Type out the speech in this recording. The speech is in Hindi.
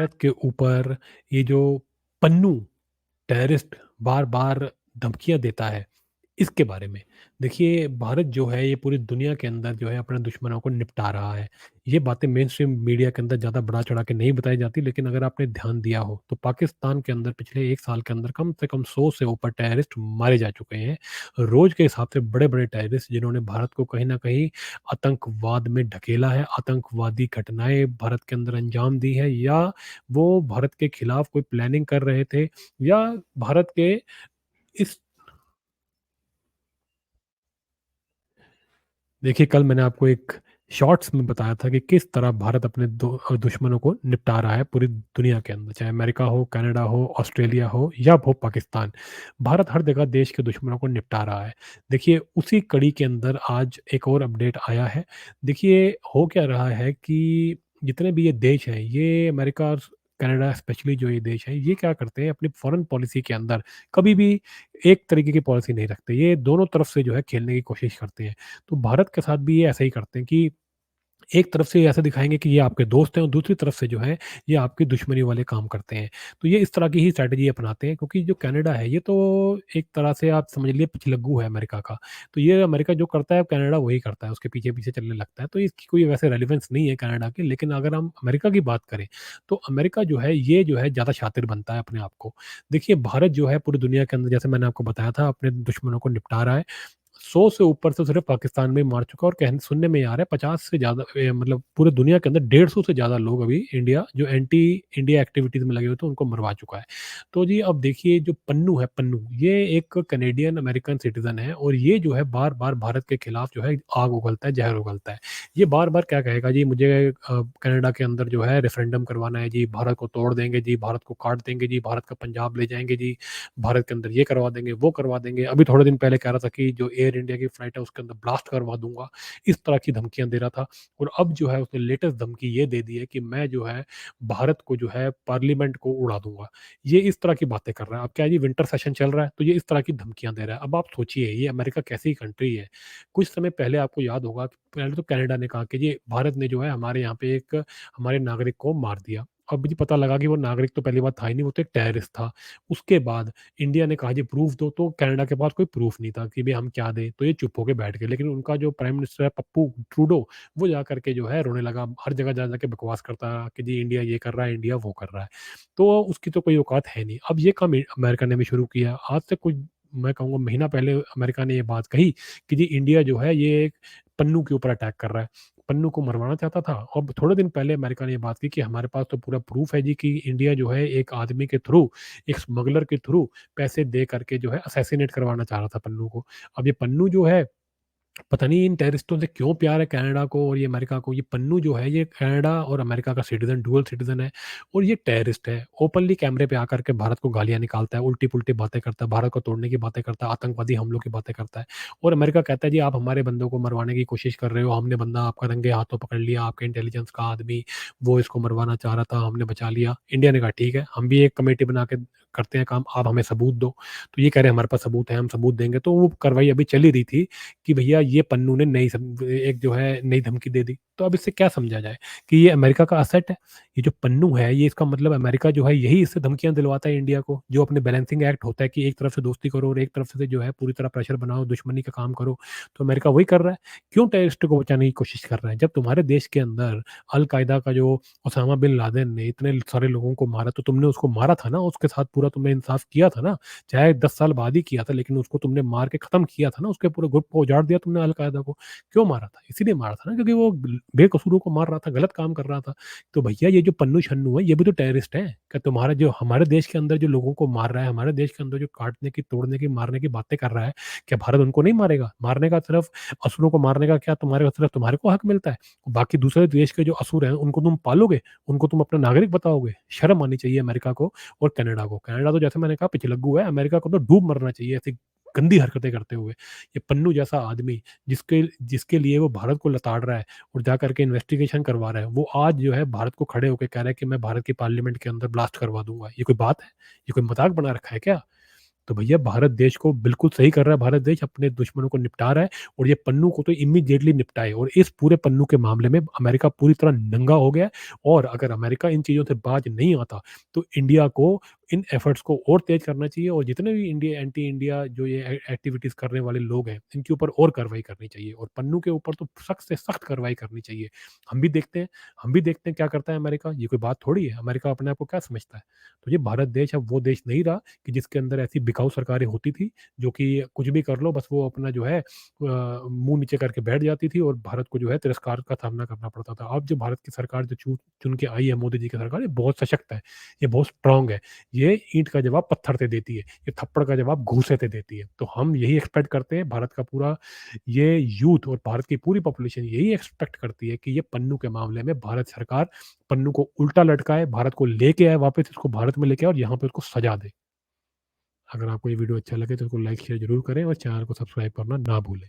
भारत के ऊपर ये जो पन्नू टेररिस्ट बार-बार धमकियाँ देता है, इसके बारे में। देखिए, भारत जो है ये पूरी दुनिया के अंदर जो है अपने दुश्मनों को निपटा रहा है। ये बातें मेनस्ट्रीम मीडिया के अंदर ज़्यादा बढ़ा-चढ़ा के नहीं बताई जाती, लेकिन अगर आपने ध्यान दिया हो, तो पाकिस्तान के अंदर पिछले 1 साल के अंदर कम से कम 100 से ऊपर टेररिस्ट मारे जा चुके हैं। रोज़ के हिसाब से बड़े-बड़े टेररिस्ट जिन्होंने भारत को कहीं न कहीं आतंकवाद में ढकेला है, आतंकवादी घटनाएँ भारत के अंदर अंजाम दी है, या वो भारत के खिलाफ कोई प्लानिंग कर रहे थे, या भारत के इस देखिए, कल मैंने आपको एक शॉर्ट्स में बताया था कि किस तरह भारत अपने दुश्मनों को निपटा रहा है पूरी दुनिया के अंदर, चाहे अमेरिका हो, कनाडा हो, ऑस्ट्रेलिया हो या हो पाकिस्तान। भारत हर जगह देश के दुश्मनों को निपटा रहा है। देखिए, उसी कड़ी के अंदर आज एक और अपडेट आया है। देखिए, हो क्या रहा है कि जितने भी ये देश हैं, ये अमेरिका और कनाडा स्पेशली जो ये देश हैं, ये क्या करते हैं अपनी फ़ॉरेन पॉलिसी के अंदर कभी भी एक तरीके की पॉलिसी नहीं रखते। ये दोनों तरफ से जो है खेलने की कोशिश करते हैं। तो भारत के साथ भी ये ऐसा ही करते हैं कि एक तरफ से ऐसा दिखाएँगे कि ये आपके दोस्त हैं और दूसरी तरफ से जो है ये आपकी दुश्मनी वाले काम करते हैं। तो ये इस तरह की ही स्ट्रैटेजी अपनाते हैं, क्योंकि जो कनाडा है ये तो एक तरह से आप समझ लीजिए पिछलग्गू है अमेरिका का। तो ये अमेरिका जो करता है कनाडा वही करता है, उसके पीछे-पीछे चलने लगता है। तो इसकी कोई वैसे रेलेवेंस नहीं है कनाडा की, लेकिन अगर हम अमेरिका की बात करें, तो अमेरिका जो है ये जो है ज़्यादा शातिर बनता है अपने आप को। देखिए, भारत जो है पूरी दुनिया के अंदर जैसे मैंने आपको बताया था अपने दुश्मनों को निपटा रहा है। 100 से ऊपर तो सिर्फ़ पाकिस्तान में ही मार चुका है, और कहने सुनने में ये आ रहा है 50 से ज़्यादा मतलब पूरे दुनिया के अंदर 150 से ज़्यादा लोग अभी इंडिया जो एंटी इंडिया एक्टिविटीज़ में लगे हुए थे उनको मरवा चुका है। तो जी अब देखिए, जो पन्नू है पन्नू, ये एक कैनेडियन अमेरिकन सिटीज़न है, और ये जो है बार-बार भारत के खिलाफ जो है आग उगलता है, ज़हर उगलता है। ये बार-बार क्या कहेगा जी, मुझे कनाडा के अंदर जो है रेफरेंडम करवाना है जी, भारत को तोड़ देंगे जी, भारत को काट देंगे जी, भारत का पंजाब ले जाएँगे जी, भारत के अंदर ये करवा देंगे, वो करवा देंगे। अभी थोड़े दिन पहले कह रहा था कि जो एयर इंडिया की फ्लाइट है उसके अंदर ब्लास्ट करवा दूँगा। इस तरह की धमकियाँ दे रहा था, और अब जो है उसने लेटेस्ट धमकी ये दे दी है कि मैं जो है भारत को जो है पार्लियामेंट को उड़ा दूँगा। ये इस तरह की बातें कर रहा है। अब क्या है जी, विंटर सेशन चल रहा है, तो ये इस तरह की धमकियाँ दे रहा है। अब आप सोचिए ये अमेरिका कैसी कंट्री है। कुछ समय पहले आपको याद होगा कि पहले तो कनाडा ने कहा कि ये भारत ने जो है हमारे यहाँ पे एक हमारे नागरिक को मार दिया। अब जी पता लगा कि वो नागरिक तो पहली बात था ही नहीं, वो तो एक टेररिस्ट था। उसके बाद इंडिया ने कहा जी प्रूफ दो, तो कनाडा के पास कोई प्रूफ नहीं था कि भई हम क्या दें, तो ये चुप होके बैठ गए। लेकिन उनका जो प्राइम मिनिस्टर है पप्पू ट्रूडो, वो जा कर के जो है रोने लगा, हर जगह जा-जा के बकवास करता रहा कि जी इंडिया ये कर रहा है, इंडिया वो कर रहा है। तो उसकी तो कोई औकात है नहीं। अब ये काम अमेरिका ने भी शुरू किया। आज से कुछ मैं कहूँगा महीना पहले अमेरिका ने ये बात कही कि जी इंडिया जो है ये एक पन्नू के ऊपर अटैक कर रहा है। पन्नू को मरवाना चाहता था। अब थोड़े दिन पहले अमेरिका ने ये बात की कि हमारे पास तो पूरा प्रूफ है जी कि इंडिया जो है एक आदमी के थ्रू, एक स्मगलर के थ्रू पैसे दे करके जो है असैसिनेट करवाना चाह रहा था पन्नू को। अब ये पन्नू जो है, पता नहीं इन टेररिस्टों से क्यों प्यार है कनाडा को और ये अमेरिका को। ये पन्नू जो है ये कनाडा और अमेरिका का सिटीज़न, डुअल सिटीज़न है, और ये टेररिस्ट है। ओपनली कैमरे पे आकर के भारत को गालियाँ निकालता है, उल्टी-पुल्टी बातें करता है, भारत को तोड़ने की बातें करता है, आतंकवादी हमलों की बातें करता है। और अमेरिका कहता है जी आप हमारे बंदों को मरवाने की कोशिश कर रहे हो, हमने बंदा आपका रंगे हाथों पकड़ लिया, आपके इंटेलिजेंस का आदमी, वो इसको मरवाना चाह रहा था, हमने बचा लिया। इंडिया ने कहा ठीक है, हम भी एक कमेटी बना के करते हैं काम, आप हमें सबूत दो। तो ये कह रहे हैं हमारे पास सबूत है, हम सबूत देंगे। तो वो कार्रवाई अभी चल ही रही थी कि भैया ये पन्नू ने एक जो है नई धमकी दे दी। तो अब इससे क्या समझा जाए कि ये अमेरिका का एसेट है? ये जो पन्नू है ये इसका मतलब अमेरिका जो है यही इससे धमकियाँ दिलवाता है इंडिया को, जो अपने बैलेंसिंग एक्ट होता है कि एक तरफ से दोस्ती करो और एक तरफ से जो है पूरी तरह प्रेशर बनाओ, दुश्मनी का काम करो। तो अमेरिका वही कर रहा है। क्यों टेररिस्ट को बचाने की कोशिश कर रहा है? जब तुम्हारे देश के अंदर अल-कायदा का जो ओसामा बिन लादेन ने इतने सारे लोगों को मारा, तो तुमने उसको मारा था ना, उसके साथ पूरा तुमने इंसाफ किया था ना। चाहे 10 साल बाद ही किया था, लेकिन उसको तुमने मार के खत्म किया था ना, उसके पूरे ग्रुप को उजाड़ दिया तुमने अल-कायदा को। क्यों मारा था? इसीलिए मारा था ना क्योंकि वो बेकसूरों को मार रहा था, गलत काम कर रहा था। तो भैया ये जो पन्नू-छन्नू है, ये भी तो टेररिस्ट हैं। क्या तुम्हारा जो हमारे देश के अंदर जो लोगों को मार रहा है, हमारे देश के अंदर जो काटने की, तोड़ने की, मारने की बातें कर रहा है, क्या भारत उनको नहीं मारेगा? मारने का सिर्फ असुरों को मारने का क्या तुम्हारे सिर्फ तुम्हारे को हक मिलता है? बाकी दूसरे देश के जो असुर हैं, उनको तुम पालोगे? उनको तुम अपना नागरिक बताओगे? शर्म आनी चाहिए अमेरिका को और कनाडा को। कनाडा तो जैसे मैंने कहा पिछलग्गू है, अमेरिका को तो डूब मरना चाहिए ऐसी गंदी हरकतें करते हुए। ये पन्नू जैसा आदमी जिसके जिसके लिए वो भारत को लताड़ रहा है और जा करके इन्वेस्टिगेशन करवा रहा है, वो आज जो है भारत को खड़े होके कह रहा है कि मैं भारत की पार्लियामेंट के अंदर ब्लास्ट करवा दूँगा। ये कोई बात है? ये कोई मज़ाक बना रखा है क्या? तो भैया भारत देश को बिल्कुल सही कर रहा है भारत देश, अपने दुश्मनों को निपटा रहा है और ये पन्नू को तो इमीडिएटली निपटाए और इस पूरे पन्नू के मामले में अमेरिका पूरी तरह नंगा हो गया है और अगर अमेरिका इन चीज़ों से बाज नहीं आता, तो इंडिया को इन एफर्ट्स को और तेज़ करना चाहिए और जितने भी इंडिया एंटी इंडिया जो ये एक्टिविटीज़ करने वाले लोग हैं, इनके ऊपर और कार्रवाई करनी चाहिए और पन्नू के ऊपर तो सख्त से सख्त कार्रवाई करनी चाहिए। हम भी देखते हैं हम भी देखते हैं क्या करता है अमेरिका, ये कोई बात थोड़ी है, अमेरिका अपने आप को क्या समझता है? तो ये भारत देश अब वो देश नहीं रहा कि जिसके अंदर ऐसी बिकाऊ सरकारें होती थी, जो कि कुछ भी कर लो बस वो अपना जो है मुँह नीचे करके बैठ जाती थी और भारत को जो है तिरस्कार का सामना करना पड़ता था। अब जो भारत की सरकार जो चुन के आई है मोदी जी की सरकार, ये बहुत सशक्त है, ये बहुत स्ट्रॉन्ग है। ये ईंट का जवाब पत्थर से देती है, ये थप्पड़ का जवाब घूसे से देती है। तो हम यही एक्सपेक्ट करते हैं भारत का पूरा ये यूथ और भारत की पूरी पॉपुलेशन यही एक्सपेक्ट करती है कि ये पन्नू के मामले में भारत सरकार पन्नू को उल्टा लटकाए, भारत को लेके आए वापस, इसको भारत में लेके आए और यहाँ पे उसको सजा दे। अगर आपको ये वीडियो अच्छा लगे तो इसको लाइक शेयर ज़रूर करें और चैनल को सब्सक्राइब करना ना भूलें।